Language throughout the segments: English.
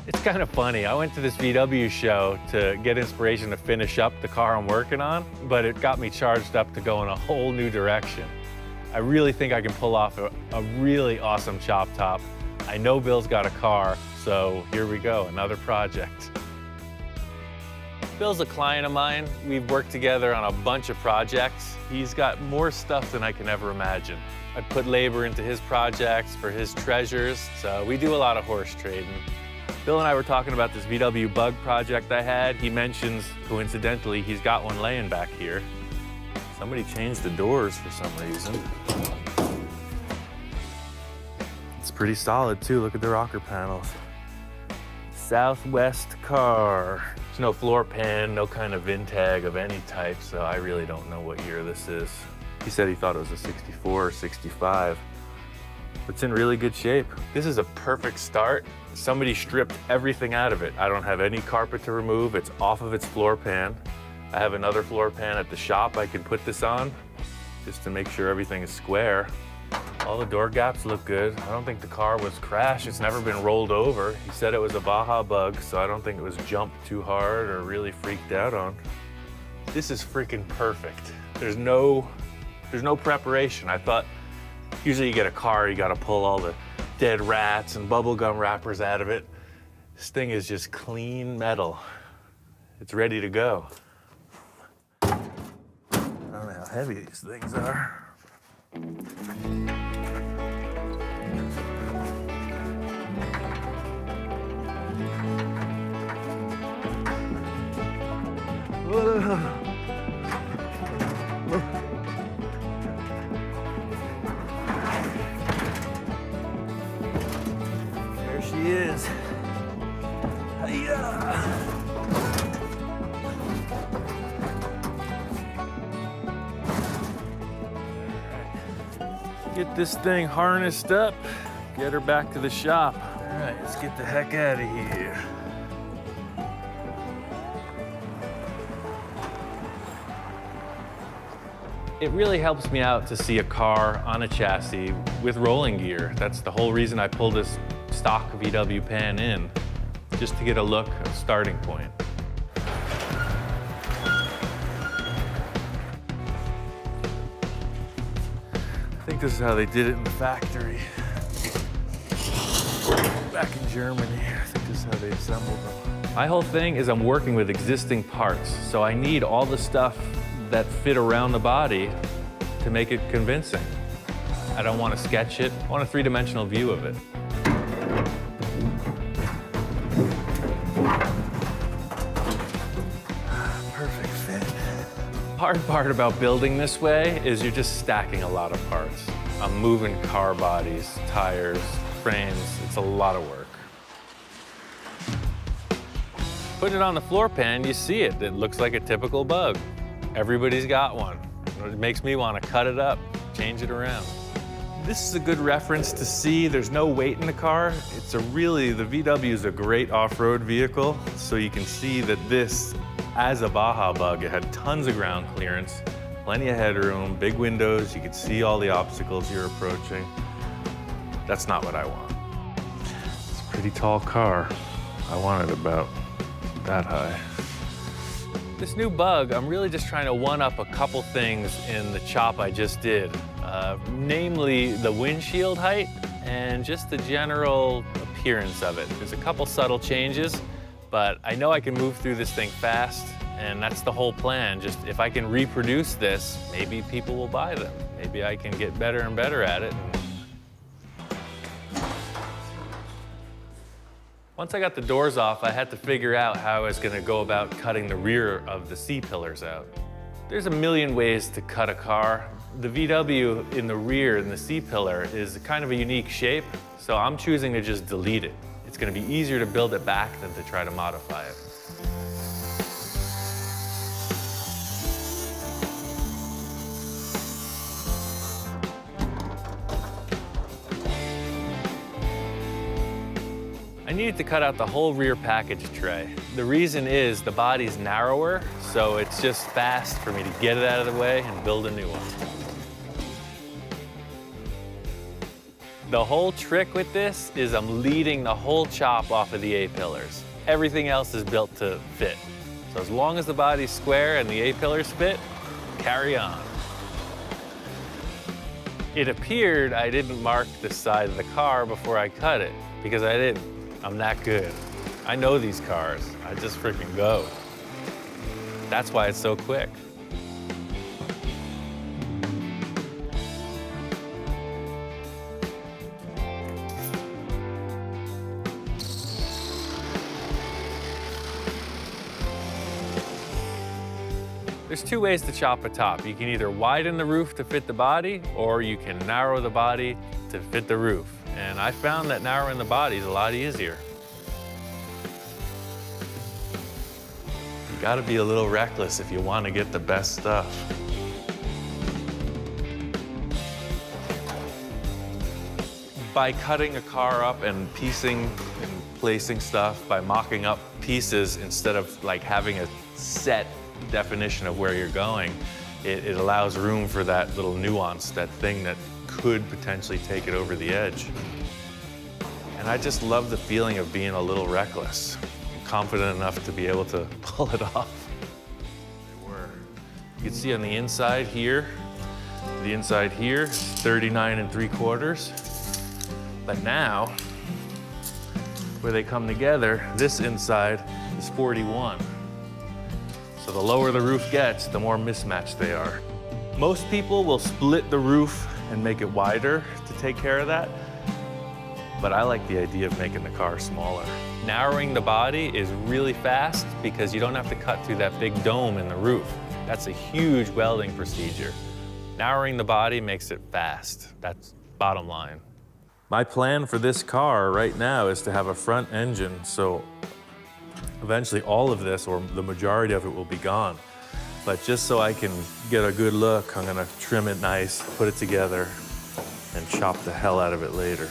It's kind of funny. I went to this VW show to get inspiration to finish up the car I'm working on, but it got me charged up to go in a whole new direction. I really think I can pull off a really awesome chop top. I know Bill's got a car, so here we go, another project. Bill's a client of mine. We've worked together on a bunch of projects. He's got more stuff than I can ever imagine. I put labor into his projects for his treasures, so we do a lot of horse trading. Bill and I were talking about this VW Bug project I had. He mentions, coincidentally, he's got one laying back here. Somebody changed the doors for some reason. It's pretty solid too, look at the rocker panels. Southwest car. There's no floor pan, no kind of VIN tag of any type, so I really don't know what year this is. He said he thought it was a 64 or 65. It's in really good shape. This is a perfect start. Somebody stripped everything out of it. I don't have any carpet to remove. It's off of its floor pan. I have another floor pan at the shop I can put this on just to make sure everything is square. All the door gaps look good. I don't think the car was crashed. It's never been rolled over. He said it was a Baja Bug, so I don't think it was jumped too hard or really freaked out on. This is freaking perfect. There's no preparation. I thought usually you get a car, you gotta pull all the dead rats and bubblegum wrappers out of it. This thing is just clean metal. It's ready to go. I don't know how heavy these things are. Whoa. She is. Hi-ya. Get this thing harnessed up, get her back to the shop. All right, let's get the heck out of here. It really helps me out to see a car on a chassis with rolling gear. That's the whole reason I pulled this stock VW pan in, just to get a look, a starting point. I think this is how they did it in the factory. Back in Germany, I think this is how they assembled them. My whole thing is I'm working with existing parts, so I need all the stuff that fit around the body to make it convincing. I don't want to sketch it, I want a three-dimensional view of it. Perfect fit. The hard part about building this way is you're just stacking a lot of parts. I'm moving car bodies, tires, frames. It's a lot of work. Put it on the floor pan, you see it. It looks like a typical Bug. Everybody's got one. It makes me want to cut it up, change it around. This is a good reference to see there's no weight in the car. The VW is a great off-road vehicle, so you can see that this, as a Baja Bug, it had tons of ground clearance, plenty of headroom, big windows, you could see all the obstacles you're approaching. That's not what I want. It's a pretty tall car. I want it about that high. This new Bug, I'm really just trying to one-up a couple things in the chop I just did. Namely the windshield height and just the general appearance of it. There's a couple subtle changes, but I know I can move through this thing fast, and that's the whole plan. Just if I can reproduce this, maybe people will buy them. Maybe I can get better and better at it. Once I got the doors off, I had to figure out how I was going to go about cutting the rear of the C-pillars out. There's a million ways to cut a car. The VW in the rear, in the C-pillar, is kind of a unique shape, so I'm choosing to just delete it. It's going to be easier to build it back than to try to modify it. I needed to cut out the whole rear package tray. The reason is the body's narrower, so it's just fast for me to get it out of the way and build a new one. The whole trick with this is I'm leading the whole chop off of the A-pillars. Everything else is built to fit. So as long as the body's square and the A-pillars fit, carry on. It appeared I didn't mark the side of the car before I cut it, because I didn't. I'm that good. I know these cars. I just freaking go. That's why it's so quick. There's two ways to chop a top. You can either widen the roof to fit the body, or you can narrow the body to fit the roof. And I found that narrowing the body is a lot easier. You gotta be a little reckless if you want to get the best stuff. By cutting a car up and piecing and placing stuff, by mocking up pieces instead of like having a set definition of where you're going, it allows room for that little nuance, that thing that could potentially take it over the edge. And I just love the feeling of being a little reckless, confident enough to be able to pull it off. You can see on the inside here, is 39 3/4. But now, where they come together, this inside is 41. So the lower the roof gets, the more mismatched they are. Most people will split the roof and make it wider to take care of that, but I like the idea of making the car smaller. Narrowing the body is really fast because you don't have to cut through that big dome in the roof. That's a huge welding procedure. Narrowing the body makes it fast. That's bottom line. My plan for this car right now is to have a front engine, so eventually all of this, or the majority of it, will be gone. But just so I can get a good look, I'm gonna trim it nice, put it together, and chop the hell out of it later.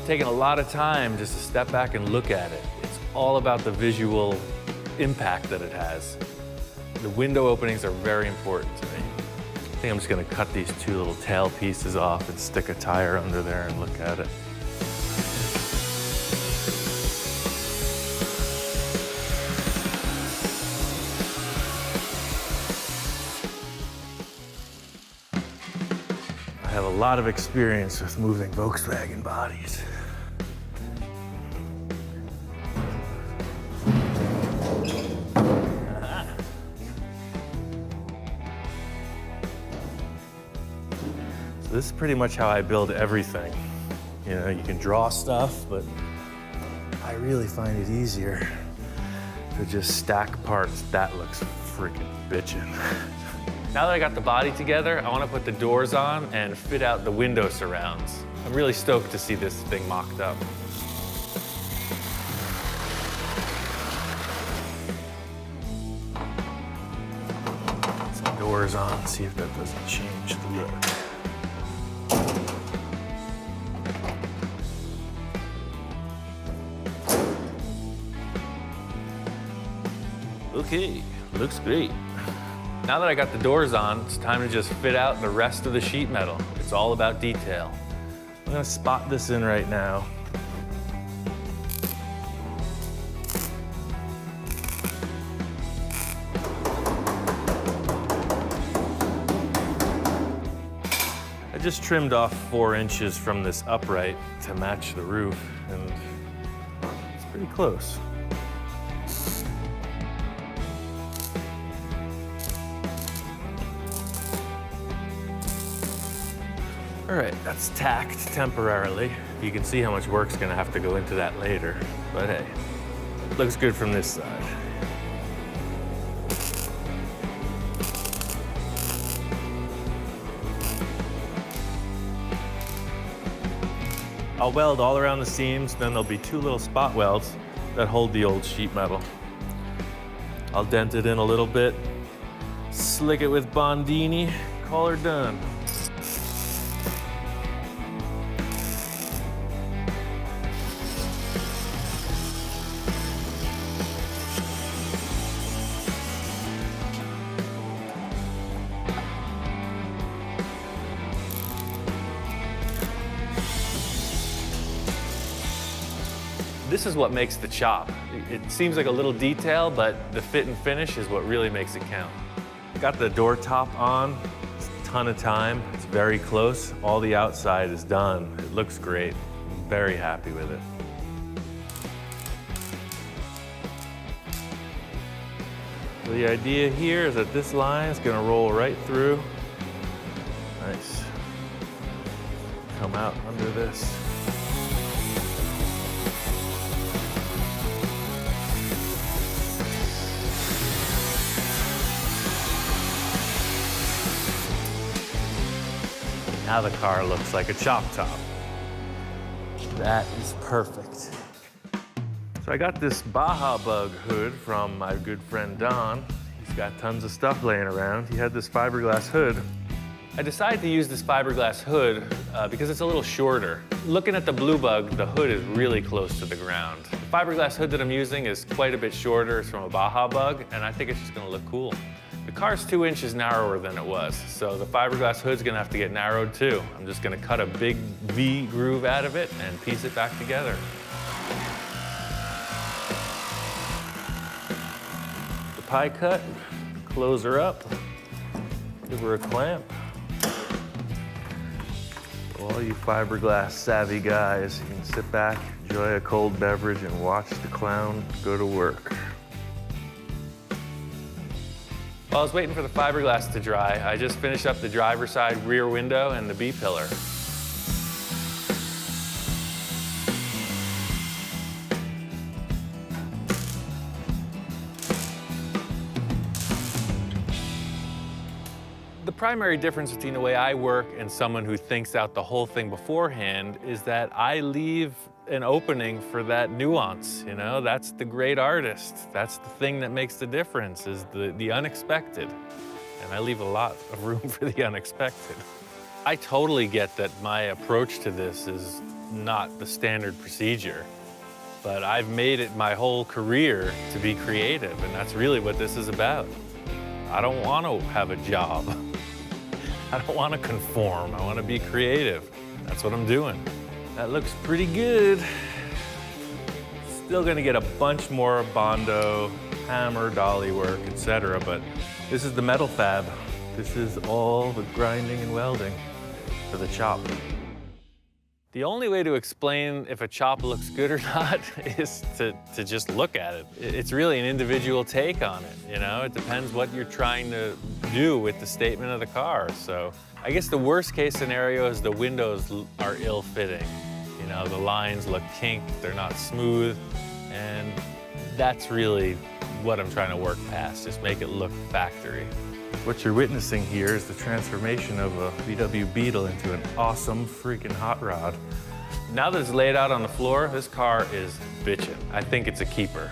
Taking a lot of time just to step back and look at it. It's all about the visual impact that it has. The window openings are very important to me. I think I'm just gonna cut these two little tail pieces off and stick a tire under there and look at it. I have a lot of experience with moving Volkswagen bodies. This is pretty much how I build everything. You know, you can draw stuff, but I really find it easier to just stack parts. That looks freaking bitchin'. Now that I got the body together, I want to put the doors on and fit out the window surrounds. I'm really stoked to see this thing mocked up. Put some doors on, see if that doesn't change the look. Okay, looks great. Now that I got the doors on, it's time to just fit out the rest of the sheet metal. It's all about detail. I'm gonna spot this in right now. I just trimmed off 4 inches from this upright to match the roof, and it's pretty close. All right, that's tacked temporarily. You can see how much work's gonna have to go into that later, but hey, looks good from this side. I'll weld all around the seams, then there'll be 2 little spot welds that hold the old sheet metal. I'll dent it in a little bit, slick it with Bondini, call her done. This is what makes the chop. It seems like a little detail, but the fit and finish is what really makes it count. Got the door top on. It's a ton of time. It's very close. All the outside is done. It looks great. I'm very happy with it. So the idea here is that this line is going to roll right through. Nice. Come out under this. Now the car looks like a chop top. That is perfect. So I got this Baja Bug hood from my good friend Don. He's got tons of stuff laying around. He had this fiberglass hood. I decided to use this fiberglass hood because it's a little shorter. Looking at the Blue Bug, the hood is really close to the ground. The fiberglass hood that I'm using is quite a bit shorter. It's from a Baja Bug, and I think it's just gonna look cool. The car's 2 inches narrower than it was, so the fiberglass hood's gonna have to get narrowed too. I'm just gonna cut a big V groove out of it and piece it back together. The pie cut, close her up, give her a clamp. All you fiberglass savvy guys, you can sit back, enjoy a cold beverage, and watch the clown go to work. While I was waiting for the fiberglass to dry, I just finished up the driver's side rear window and the B-pillar. The primary difference between the way I work and someone who thinks out the whole thing beforehand is that I leave an opening for that nuance, you know? That's the great artist. That's the thing that makes the difference, is the unexpected. And I leave a lot of room for the unexpected. I totally get that my approach to this is not the standard procedure, but I've made it my whole career to be creative, and that's really what this is about. I don't want to have a job. I don't want to conform. I want to be creative. That's what I'm doing. That looks pretty good. Still gonna get a bunch more Bondo, hammer, dolly work, etc. But this is the metal fab. This is all the grinding and welding for the chop. The only way to explain if a chop looks good or not is to just look at it. It's really an individual take on it, you know? It depends what you're trying to do with the statement of the car. So I guess the worst case scenario is the windows are ill-fitting. You know, the lines look kinked, they're not smooth, and that's really what I'm trying to work past, just make it look factory. What you're witnessing here is the transformation of a VW Beetle into an awesome freaking hot rod. Now that it's laid out on the floor, this car is bitchin'. I think it's a keeper.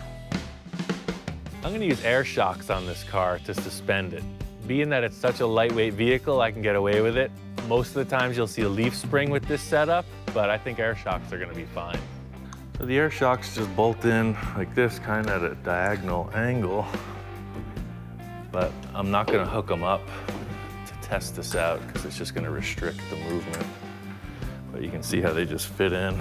I'm gonna use air shocks on this car to suspend it. Being that it's such a lightweight vehicle, I can get away with it. Most of the times you'll see a leaf spring with this setup, but I think air shocks are gonna be fine. So the air shocks just bolt in like this, kind of at a diagonal angle. But I'm not gonna hook them up to test this out because it's just gonna restrict the movement. But you can see how they just fit in.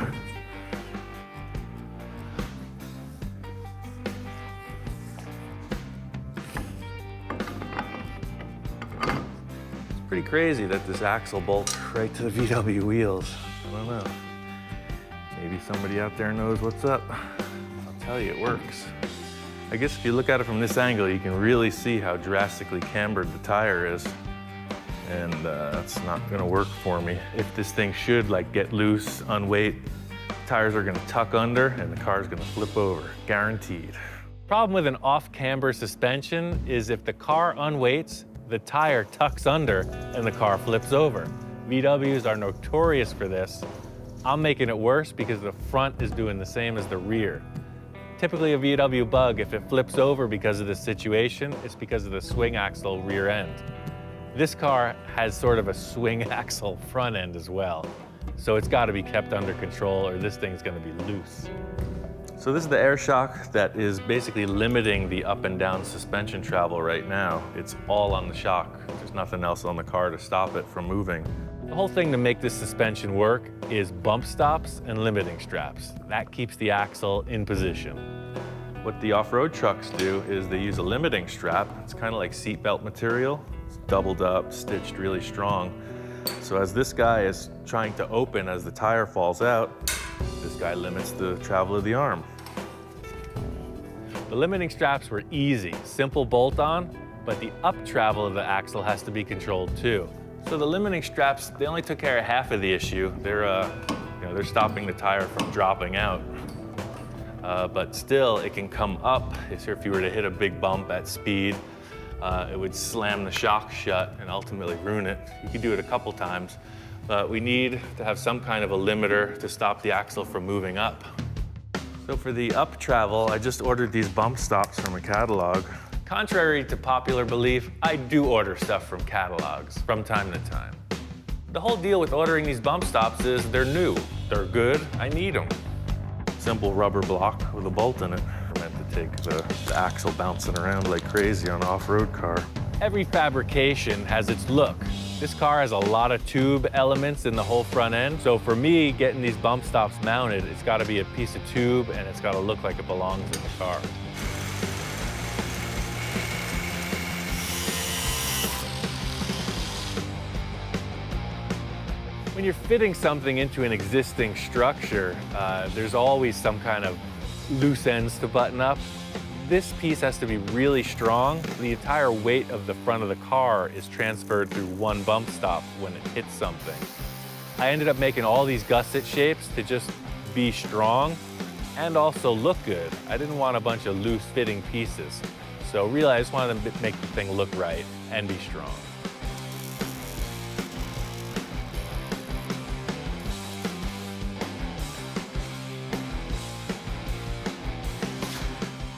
It's pretty crazy that this axle bolts right to the VW wheels. I don't know. Maybe somebody out there knows what's up. I'll tell you, it works. I guess if you look at it from this angle, you can really see how drastically cambered the tire is. And that's not gonna work for me. If this thing should get loose, unweight, tires are gonna tuck under and the car's gonna flip over, guaranteed. Problem with an off-camber suspension is if the car unweights, the tire tucks under and the car flips over. VWs are notorious for this. I'm making it worse because the front is doing the same as the rear. Typically a VW Bug, if it flips over because of this situation, it's because of the swing axle rear end. This car has sort of a swing axle front end as well. So it's gotta be kept under control or this thing's gonna be loose. So this is the air shock that is basically limiting the up and down suspension travel right now. It's all on the shock. There's nothing else on the car to stop it from moving. The whole thing to make this suspension work is bump stops and limiting straps. That keeps the axle in position. What the off-road trucks do is they use a limiting strap. It's kind of like seatbelt material. It's doubled up, stitched really strong. So as this guy is trying to open as the tire falls out, this guy limits the travel of the arm. The limiting straps were easy, simple bolt-on, but the up travel of the axle has to be controlled too. So the limiting straps, they only took care of half of the issue. They're stopping the tire from dropping out. But still, it can come up. So if you were to hit a big bump at speed, it would slam the shock shut and ultimately ruin it. You could do it a couple times, but we need to have some kind of a limiter to stop the axle from moving up. So for the up travel, I just ordered these bump stops from a catalog. Contrary to popular belief, I do order stuff from catalogs from time to time. The whole deal with ordering these bump stops is they're new, they're good, I need them. Simple rubber block with a bolt in it. Meant to take the axle bouncing around like crazy on an off-road car. Every fabrication has its look. This car has a lot of tube elements in the whole front end. So for me, getting these bump stops mounted, it's got to be a piece of tube and it's got to look like it belongs in the car. When you're fitting something into an existing structure, there's always some kind of loose ends to button up. This piece has to be really strong. The entire weight of the front of the car is transferred through one bump stop when it hits something. I ended up making all these gusset shapes to just be strong and also look good. I didn't want a bunch of loose fitting pieces. So really, I just wanted to make the thing look right and be strong.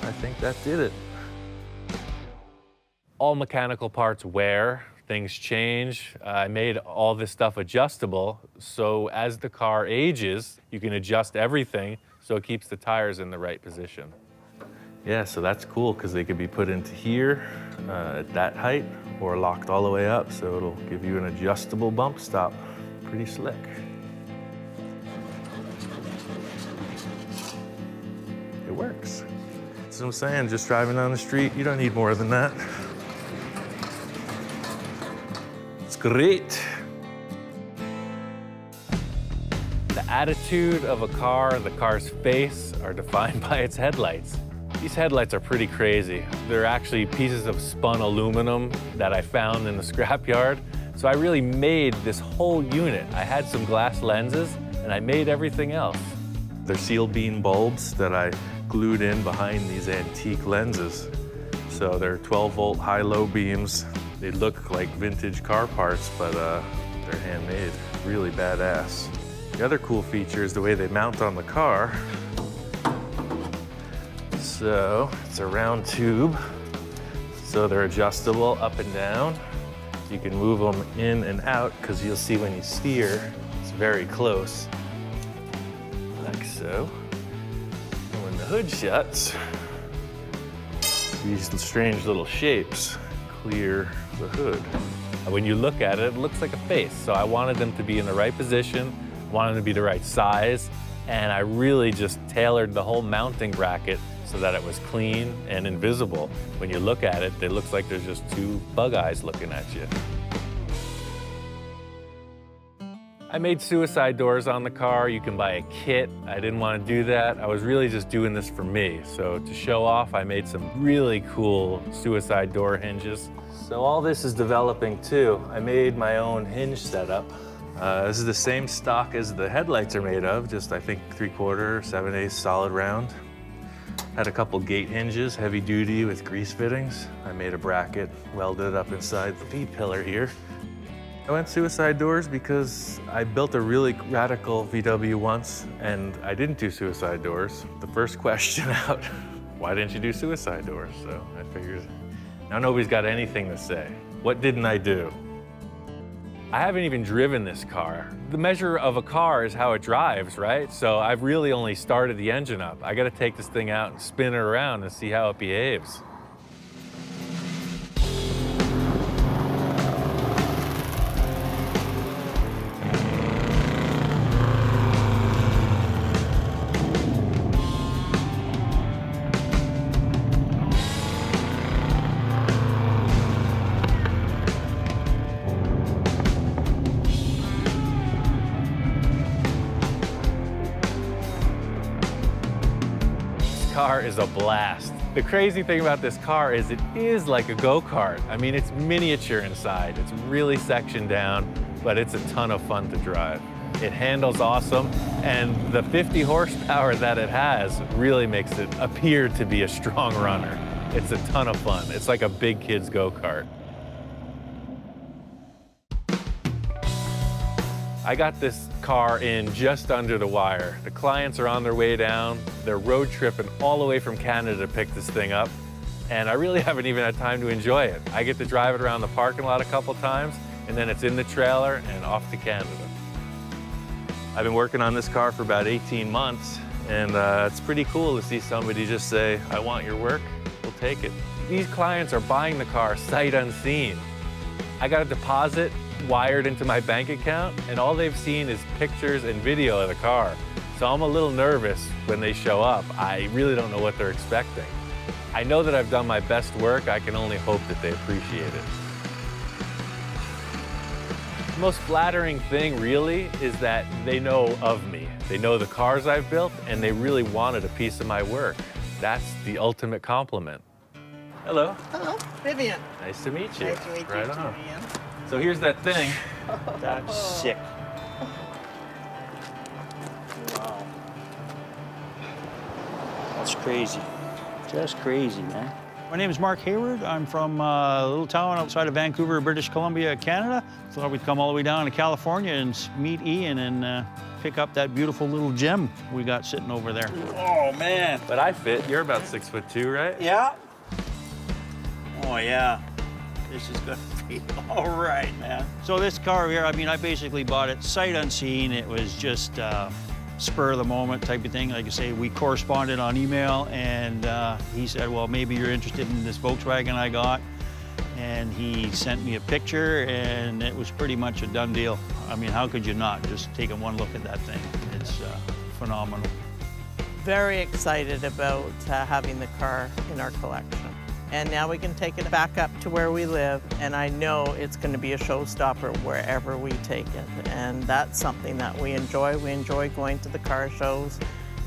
I think that did it. All mechanical parts wear, things change. I made all this stuff adjustable, so as the car ages, you can adjust everything so it keeps the tires in the right position. Yeah, so that's cool because they could be put into here at that height or locked all the way up, so it'll give you an adjustable bump stop. Pretty slick. It works. That's what I'm saying, just driving down the street, you don't need more than that. It's great. The attitude of a car, the car's face, are defined by its headlights. These headlights are pretty crazy. They're actually pieces of spun aluminum that I found in the scrapyard. So I really made this whole unit. I had some glass lenses and I made everything else. They're seal beam bulbs that I glued in behind these antique lenses. So they're 12-volt high-low beams. They look like vintage car parts, but they're handmade. Really badass. The other cool feature is the way they mount on the car. So it's a round tube. So they're adjustable up and down. You can move them in and out because you'll see when you steer, it's very close. Like so. And when the hood shuts, these strange little shapes clear the hood. When you look at it, it looks like a face. So I wanted them to be in the right position, wanted them to be the right size, and I really just tailored the whole mounting bracket so that it was clean and invisible. When you look at it, it looks like there's just two bug eyes looking at you. I made suicide doors on the car. You can buy a kit. I didn't want to do that. I was really just doing this for me. So to show off, I made some really cool suicide door hinges. So all this is developing too. I made my own hinge setup. This is the same stock as the headlights are made of, just I think 3/4, 7/8 solid round. Had a couple gate hinges, heavy duty with grease fittings. I made a bracket, welded it up inside the B-pillar here. I went suicide doors because I built a really radical VW once and I didn't do suicide doors. The first question out, why didn't you do suicide doors? So I figured, now nobody's got anything to say. What didn't I do? I haven't even driven this car. The measure of a car is how it drives, right? So I've really only started the engine up. I gotta take this thing out and spin it around and see how it behaves. car is a blast. The crazy thing about this car is it is like a go-kart. I mean, it's miniature inside. It's really sectioned down, but it's a ton of fun to drive. It handles awesome, and the 50 horsepower that it has really makes it appear to be a strong runner. It's a ton of fun. It's like a big kid's go-kart. I got this car in just under the wire. The clients are on their way down. They're road tripping all the way from Canada to pick this thing up, and I really haven't even had time to enjoy it. I get to drive it around the parking lot a couple times, and then it's in the trailer and off to Canada. I've been working on this car for about 18 months, and it's pretty cool to see somebody just say, I want your work, we'll take it. These clients are buying the car sight unseen. I got a deposit wired into my bank account, and all they've seen is pictures and video of the car. So I'm a little nervous when they show up. I really don't know what they're expecting. I know that I've done my best work. I can only hope that they appreciate it. The most flattering thing really is that they know of me. They know the cars I've built, and they really wanted a piece of my work. That's the ultimate compliment. Hello. Hello, Vivian. Nice to meet you. Nice to meet you, Right on. Vivian. So here's that thing. That's sick. Wow. That's crazy. Just crazy, man. My name is Mark Hayward. I'm from a little town outside of Vancouver, British Columbia, Canada. Thought we'd come all the way down to California and meet Ian and pick up that beautiful little gem we got sitting over there. Oh, man. But I fit. You're about 6'2", right? Yeah. Oh, yeah. This is gonna be all right, man. So this car here, I mean, I basically bought it sight unseen. It was just spur of the moment type of thing. Like I say, we corresponded on email, and he said, well, maybe you're interested in this Volkswagen I got. And he sent me a picture, and it was pretty much a done deal. I mean, how could you not? Just taking one look at that thing. It's phenomenal. Very excited about having the car in our collection. And now we can take it back up to where we live, and I know it's going to be a showstopper wherever we take it. And that's something that we enjoy. We enjoy going to the car shows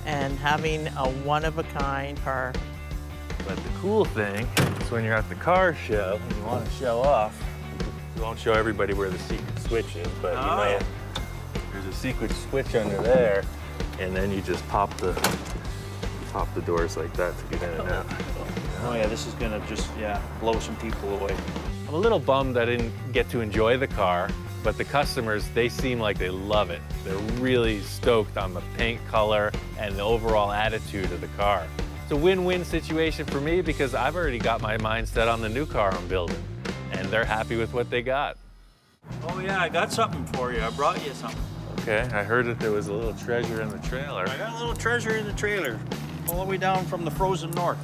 and having a one-of-a-kind car. But the cool thing is when you're at the car show and you want to show off, you won't show everybody where the secret switch is, but you know, there's a secret switch under there, and then you just pop the doors like that to get in and out. Oh yeah, this is gonna just, blow some people away. I'm a little bummed I didn't get to enjoy the car, but the customers, they seem like they love it. They're really stoked on the paint color and the overall attitude of the car. It's a win-win situation for me because I've already got my mind set on the new car I'm building, and they're happy with what they got. Oh yeah, I got something for you. I brought you something. Okay, I heard that there was a little treasure in the trailer. I got a little treasure in the trailer, all the way down from the frozen north.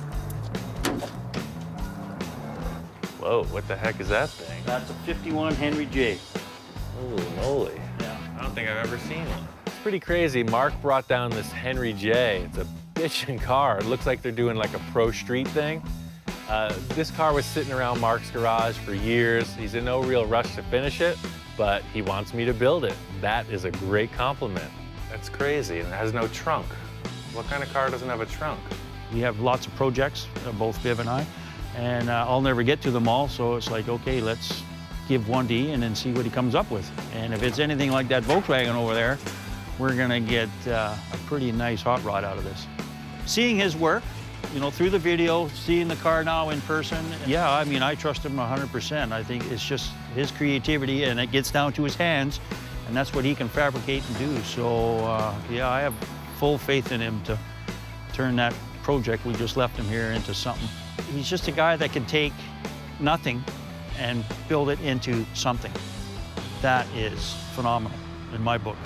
Whoa, what the heck is that thing? That's a 51 Henry J. Holy moly. Yeah. I don't think I've ever seen one. It's pretty crazy. Mark brought down this Henry J. It's a bitchin' car. It looks like they're doing like a pro street thing. This car was sitting around Mark's garage for years. He's in no real rush to finish it, but he wants me to build it. That is a great compliment. That's crazy, and it has no trunk. What kind of car doesn't have a trunk? We have lots of projects, both Viv and I, and I'll never get to them all, so it's like, okay, let's give one to Ian and see what he comes up with. And if it's anything like that Volkswagen over there, we're gonna get a pretty nice hot rod out of this. Seeing his work, you know, through the video, seeing the car now in person, yeah, I mean, I trust him 100%. I think it's just his creativity, and it gets down to his hands, and that's what he can fabricate and do. So, yeah, I have full faith in him to turn that project we just left him here into something. He's just a guy that can take nothing and build it into something. That is phenomenal in my book.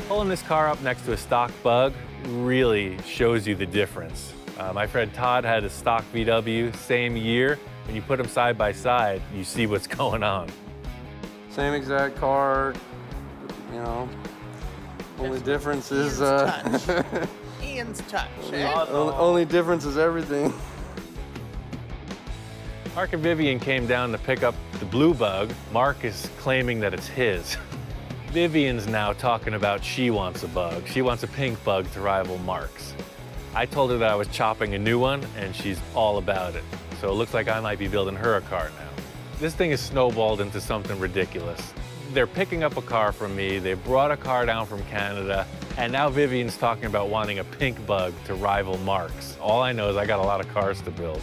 Pulling this car up next to a stock Bug really shows you the difference. My friend Todd had a stock VW, same year. When you put them side by side, you see what's going on. Same exact car, you know. Only difference is Ian's touch. Eh? only difference is everything. Mark and Vivian came down to pick up the blue Bug. Mark is claiming that it's his. Vivian's now talking about she wants a bug. She wants a pink bug to rival Mark's. I told her that I was chopping a new one, and she's all about it. So it looks like I might be building her a car now. This thing is snowballed into something ridiculous. They're picking up a car from me, they brought a car down from Canada, and now Vivian's talking about wanting a pink bug to rival Mark's. All I know is I got a lot of cars to build.